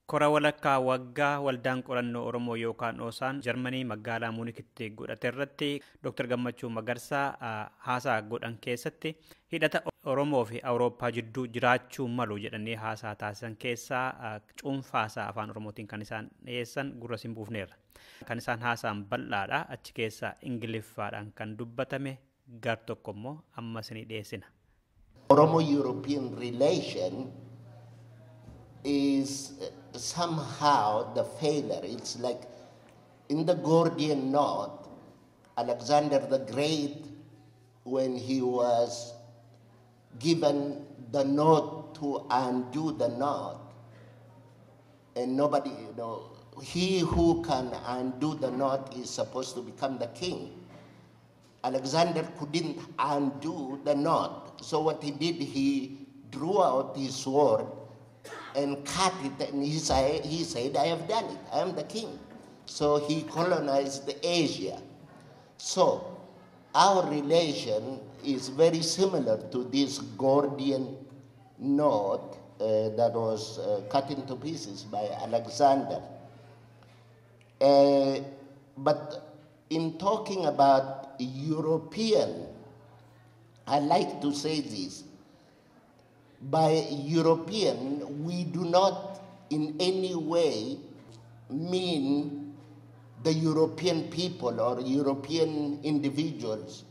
Speaker 2: Kora walakkaa waggaa waldaan qorannoo Oromoo yookaan OSA'n Jarmanii magaalaa Muunikitti godhate irratti Dr. Gammacuu Magarsaa haasaa godhan keessatti hidhata Oromoo fi Awurooppaa jidduu jiraachuu malu jedhanii haasaa taasisan keessaa cuunfaasaa afaan Oromootiin kan isaan dhiyeessan gurra siin buufneerra. Kan isaan haasaan bal'aadha achi keessaa Ingiliffaadhaan kan dubbatame gar tokko immoo amma isinii dhiyeessina.
Speaker 6: Oromo-European relation is somehow the failure. It's like in the Gordian knot, Alexander the Great, when he was given the knot to undo the knot, and nobody, he who can undo the knot is supposed to become the king. Alexander couldn't undo the knot, so what he did, he drew out his sword and cut it, and he said, I have done it, I am the king. So he colonized Asia. So our relation is very similar to this Gordian knot that was cut into pieces by Alexander. But in talking about European, I like to say this. By European, we do not in any way mean the European people or European individuals.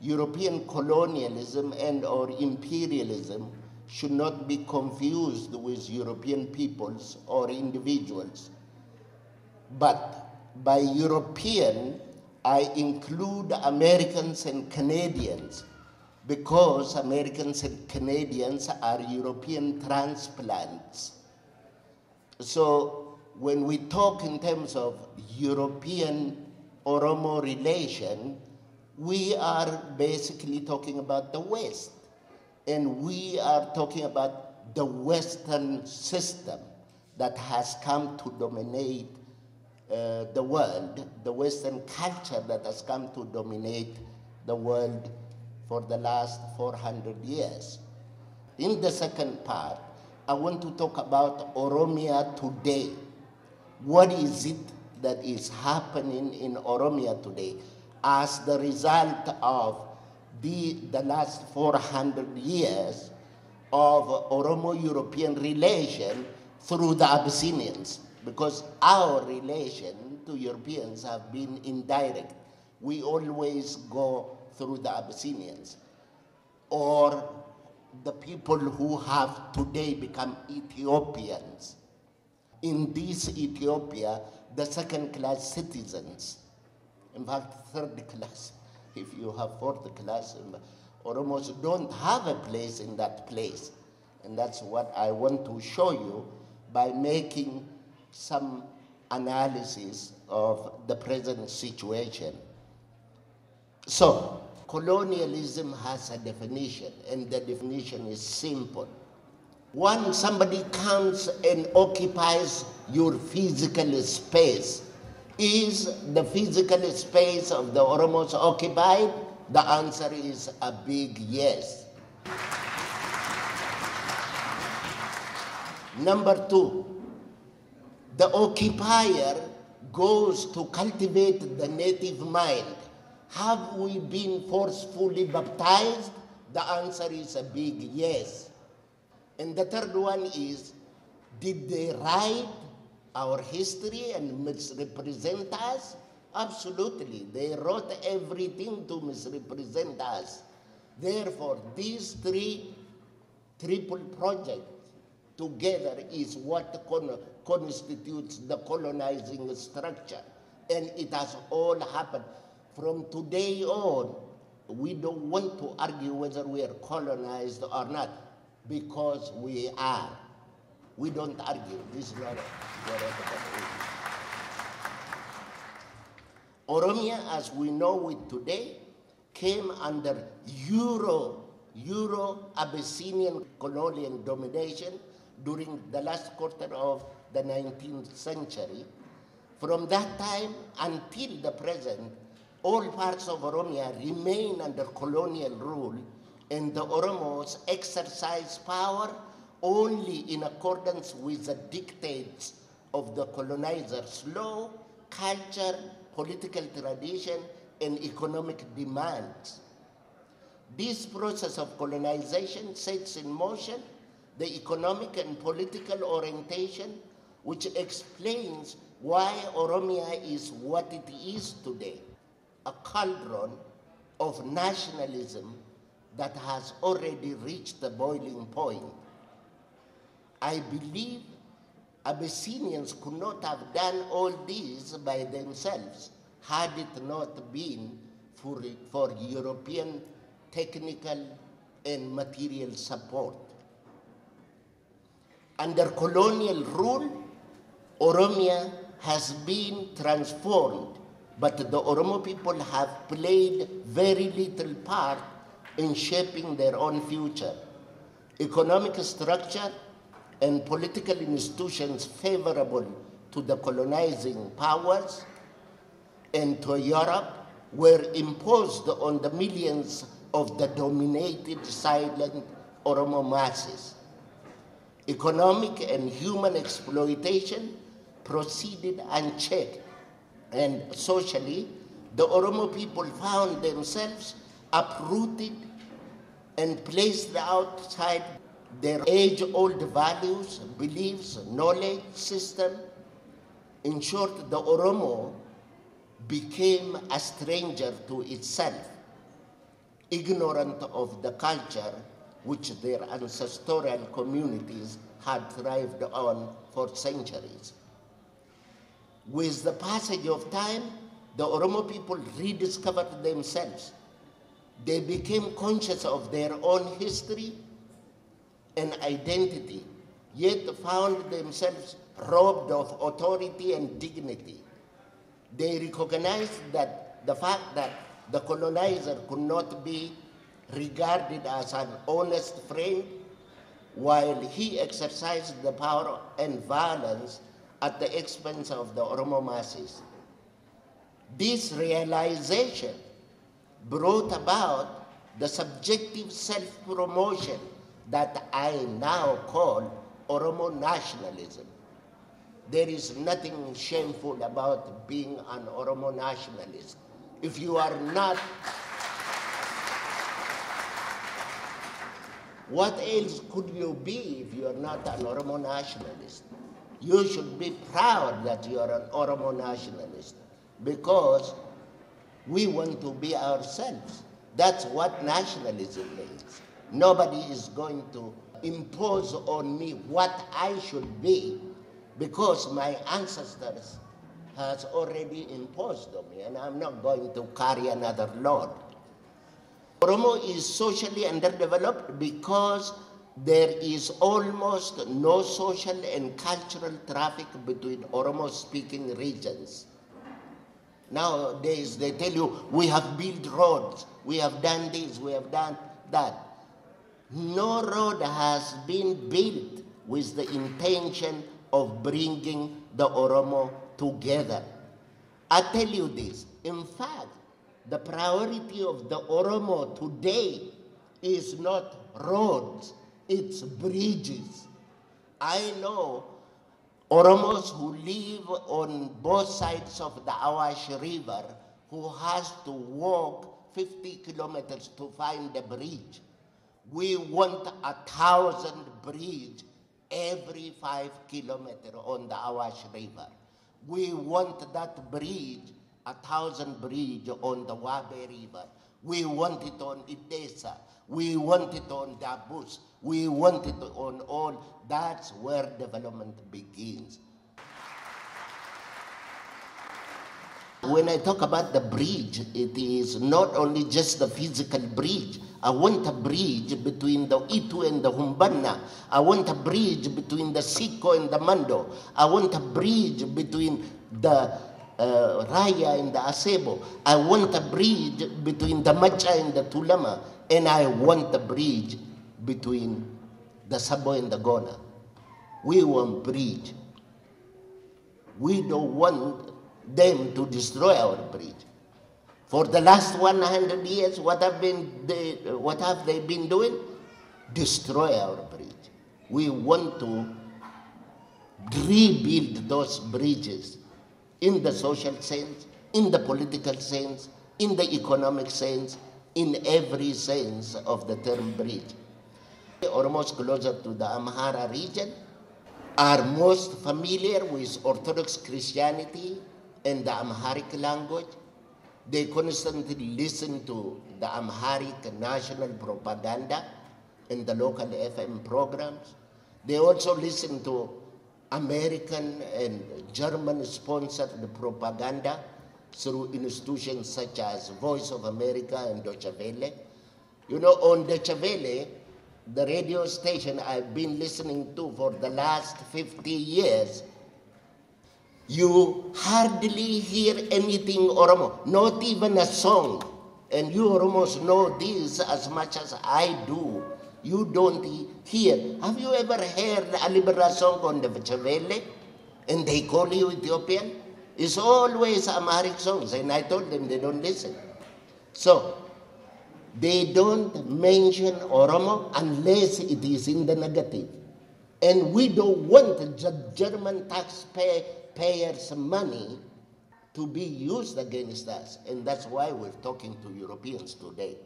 Speaker 6: European colonialism and or imperialism should not be confused with European peoples or individuals. But by European, I include Americans and Canadians, because Americans and Canadians are European transplants. So when we talk in terms of European-Oromo relation, we are basically talking about the West. And we are talking about the Western system that has come to dominate the world, the Western culture that has come to dominate the world for the last 400 years. In the second part, I want to talk about Oromia today. What is it that is happening in Oromia today as the result of the last 400 years of Oromo-European relation through the Abyssinians? Because our relation to Europeans have been indirect. We always go through the Abyssinians, or the people who have today become Ethiopians. In this Ethiopia, the second-class citizens, In fact, third class, if you have fourth class, Oromos don't have a place in that place. And that's what I want to show you by making some analysis of the present situation. So, colonialism has a definition, and the definition is simple. Once somebody comes and occupies your physical space, is the physical space of the Oromos occupied? The answer is a big yes. Number two, the occupier goes to cultivate the native mind. Have we been forcefully baptized? The answer is a big yes. And the third one is, did they write our history and misrepresent us? Absolutely. They wrote everything to misrepresent us. Therefore, these three triple projects together is what constitutes the colonizing structure. And it has all happened. From today on, we don't want to argue whether we are colonized or not, because we are. We don't argue. This is not Oromia, as we know it today, came under Euro-Abyssinian colonial domination during the last quarter of the 19th century. From that time until the present, all parts of Oromia remain under colonial rule, and the Oromos exercise power only in accordance with the dictates of the colonizers' law, culture, political tradition, and economic demands. This process of colonization sets in motion the economic and political orientation which explains why Oromia is what it is today, a cauldron of nationalism that has already reached the boiling point. I believe Abyssinians could not have done all this by themselves had it not been for European technical and material support. Under colonial rule, Oromia has been transformed, but the Oromo people have played very little part in shaping their own future. Economic structure and political institutions favorable to the colonizing powers and to Europe were imposed on the millions of the dominated silent Oromo masses. Economic and human exploitation proceeded unchecked, and socially, the Oromo people found themselves uprooted and placed outside their age-old values, beliefs, knowledge system. In short, the Oromo became a stranger to itself, ignorant of the culture which their ancestral communities had thrived on for centuries. With the passage of time, the Oromo people rediscovered themselves. They became conscious of their own history and identity, yet found themselves robbed of authority and dignity. They recognized that the fact that the colonizer could not be regarded as an honest friend while he exercised the power and violence at the expense of the Oromo masses. This realization brought about the subjective self-promotion that I now call Oromo nationalism. There is nothing shameful about being an Oromo nationalist. If you are not, what else could you be if you are not an Oromo nationalist? You should be proud that you are an Oromo nationalist, because we want to be ourselves. That's what nationalism means. Nobody is going to impose on me what I should be, because my ancestors has already imposed on me, and I'm not going to carry another load. Oromo is socially underdeveloped because there is almost no social and cultural traffic between Oromo-speaking regions. Nowadays, they tell you, we have built roads, we have done this, we have done that. No road has been built with the intention of bringing the Oromo together. I tell you this, in fact, the priority of the Oromo today is not roads, it's bridges. I know Oromos who live on both sides of the Awash River who has to walk 50 kilometers to find a bridge. We want 1,000 bridges every 5 kilometers on the Awash River. We want that bridge, 1,000 bridge on the Wabe River. We want it on Idesa. We want it on Dabus. We want it on all. That's where development begins. When I talk about the bridge, it is not only just the physical bridge. I want a bridge between the Itu and the Humbana. I want a bridge between the Siko and the Mando. I want a bridge between the Raya and the Asebo. I want a bridge between the Macha and the Tulama. And I want a bridge between the Sabo and the Gona. We want bridge. We don't want them to destroy our bridge. For the last 100 years, what have they been doing? Destroy our bridge. We want to rebuild those bridges in the social sense, in the political sense, in the economic sense, in every sense of the term bridge. Oromos closer to the Amhara region are most familiar with Orthodox Christianity and the Amharic language. They constantly listen to the Amharic national propaganda and the local FM programs. They also listen to American and German-sponsored propaganda through institutions such as Voice of America and Deutsche Welle. You know, on Deutsche Welle, the radio station I've been listening to for the last 50 years, you hardly hear anything Oromo, not even a song. And you Oromos know this as much as I do. You don't hear. Have you ever heard a Libera song on the Deutsche Welle? And they call you Ethiopian? It's always Amharic songs, and I told them they don't listen. So, they don't mention Oromo unless it is in the negative. And we don't want the German taxpayers' money to be used against us. And that's why we're talking to Europeans today.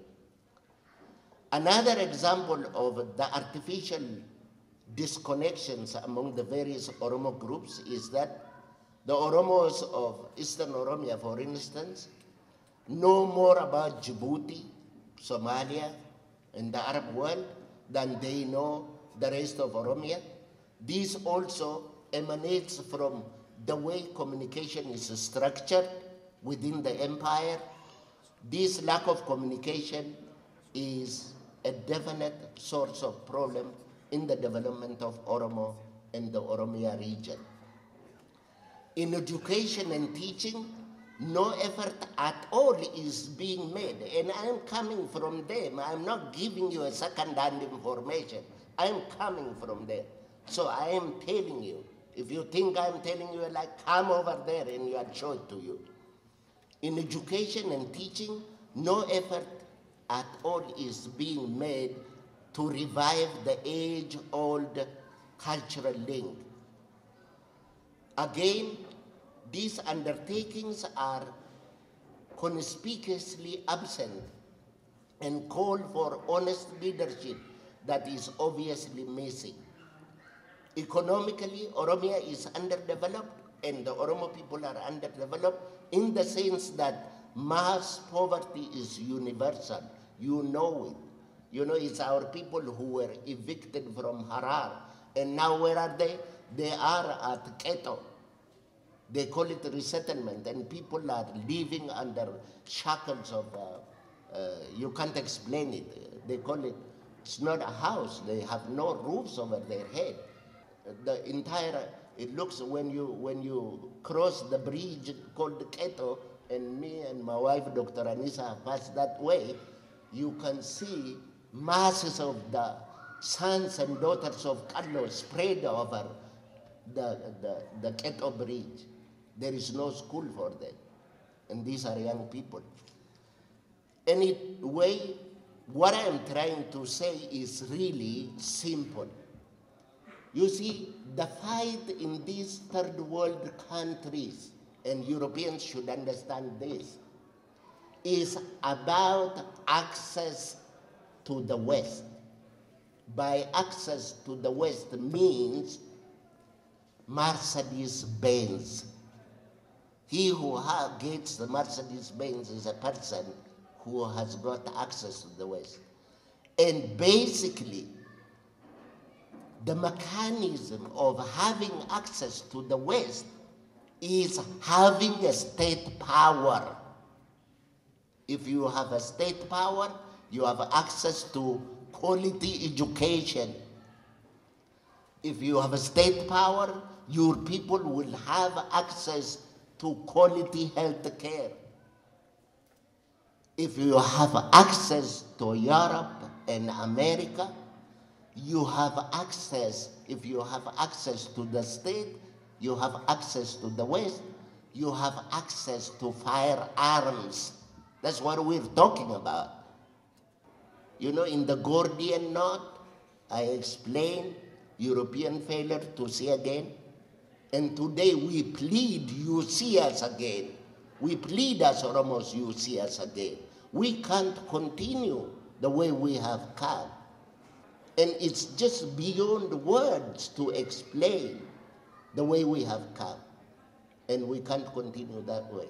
Speaker 6: Another example of the artificial disconnections among the various Oromo groups is that the Oromos of Eastern Oromia, for instance, know more about Djibouti, Somalia, and the Arab world than they know the rest of Oromia. This also emanates from the way communication is structured within the empire. This lack of communication is a definite source of problem in the development of Oromo and the Oromia region. In education and teaching, no effort at all is being made. And I'm coming from them. I'm not giving you a second-hand information. I'm coming from there. So I am telling you. If you think I'm telling you, like, come over there and you are shown to you. In education and teaching, no effort at all is being made to revive the age-old cultural link. Again, these undertakings are conspicuously absent and call for honest leadership that is obviously missing. Economically, Oromia is underdeveloped and the Oromo people are underdeveloped in the sense that mass poverty is universal. You know it. You know, it's our people who were evicted from Harar. And now where are they? They are at Keto. They call it resettlement, and people are living under shackles of, you can't explain it. They call it, it's not a house. They have no roofs over their head. The entire, it looks when you cross the bridge called Keto, and me and my wife, Dr. Anissa, have passed that way, you can see masses of the sons and daughters of Carlos spread over the Keto bridge. There is no school for them. And these are young people. Anyway, what I am trying to say is really simple. You see, the fight in these third world countries, and Europeans should understand this, is about access to the West. By access to the West means Mercedes-Benz. He who gets the Mercedes-Benz is a person who has got access to the West. And basically, the mechanism of having access to the West is having a state power. If you have a state power, you have access to quality education. If you have a state power, your people will have access to quality health care. If you have access to Europe and America, you have access, if you have access to the state, you have access to the West, you have access to firearms. That's what we're talking about. You know, in the Gordian knot, I explained European failure to see again. And today we plead, you see us again. We plead as Oromos, you see us again. We can't continue the way we have come. And it's just beyond words to explain the way we have come. And we can't continue that way.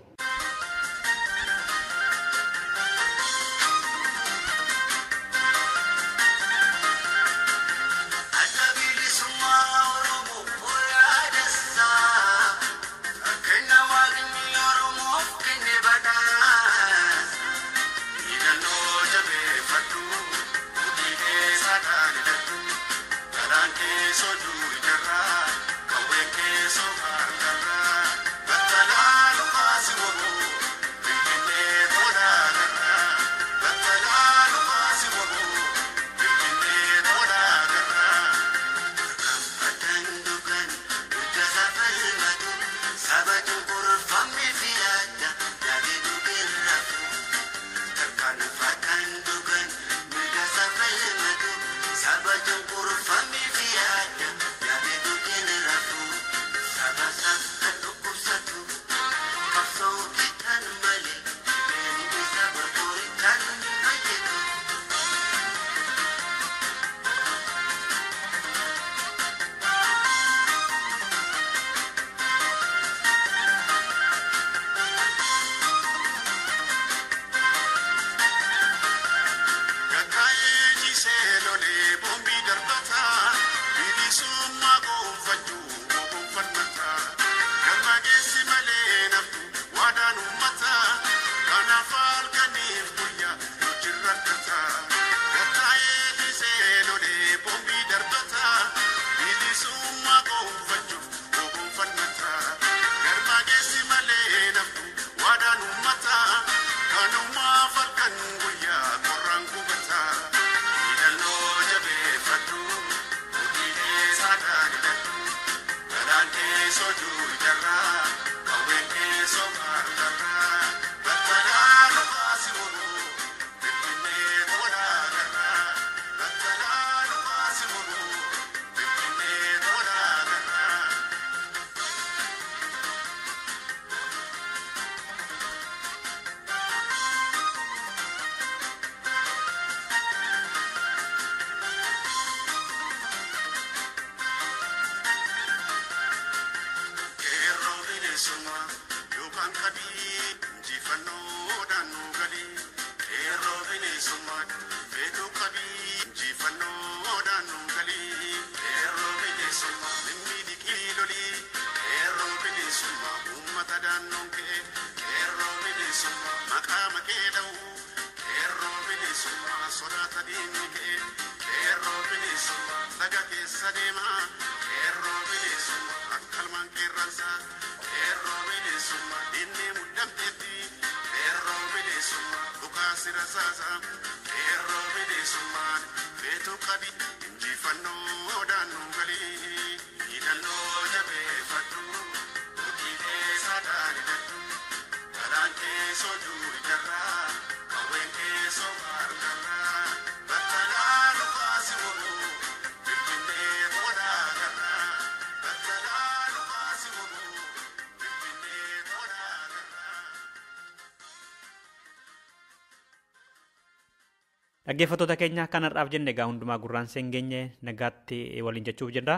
Speaker 2: Dhaggeeffattoota keenya kanarraaf jenne egaa hundumaa gurraan seengeenye nagaatti waliin jechuuf jirra.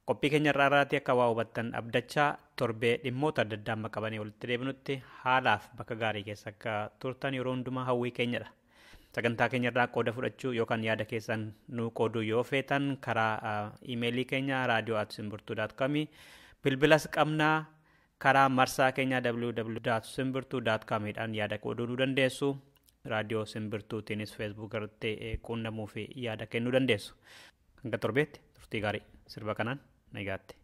Speaker 2: Qophii keenya irraati akka waa hubattan abdachaa torbee dhimmoota adda addaa amma qabanii walitti deebinutti haalaaf bakka gaarii keessa akka turtan yeroo hundumaa hawwii keenyadha. Sagantaa keenya irraa qooda fudhachuu yookaan yaada keessan nu qooduu yoo feetan karaa iimeelii keenya radio@simbirtuu.com bilbilas qabnaa karaa marsaa keenya www.simbirtuu.com dhaan yaada qooduu nu dandeessu. Radio Simbirtuutiinis Facebook irratti quunnamuu fi yaada kennuu dandeessu. Hanga torbeetti turtii gaarii sirba kanaan nagaatti.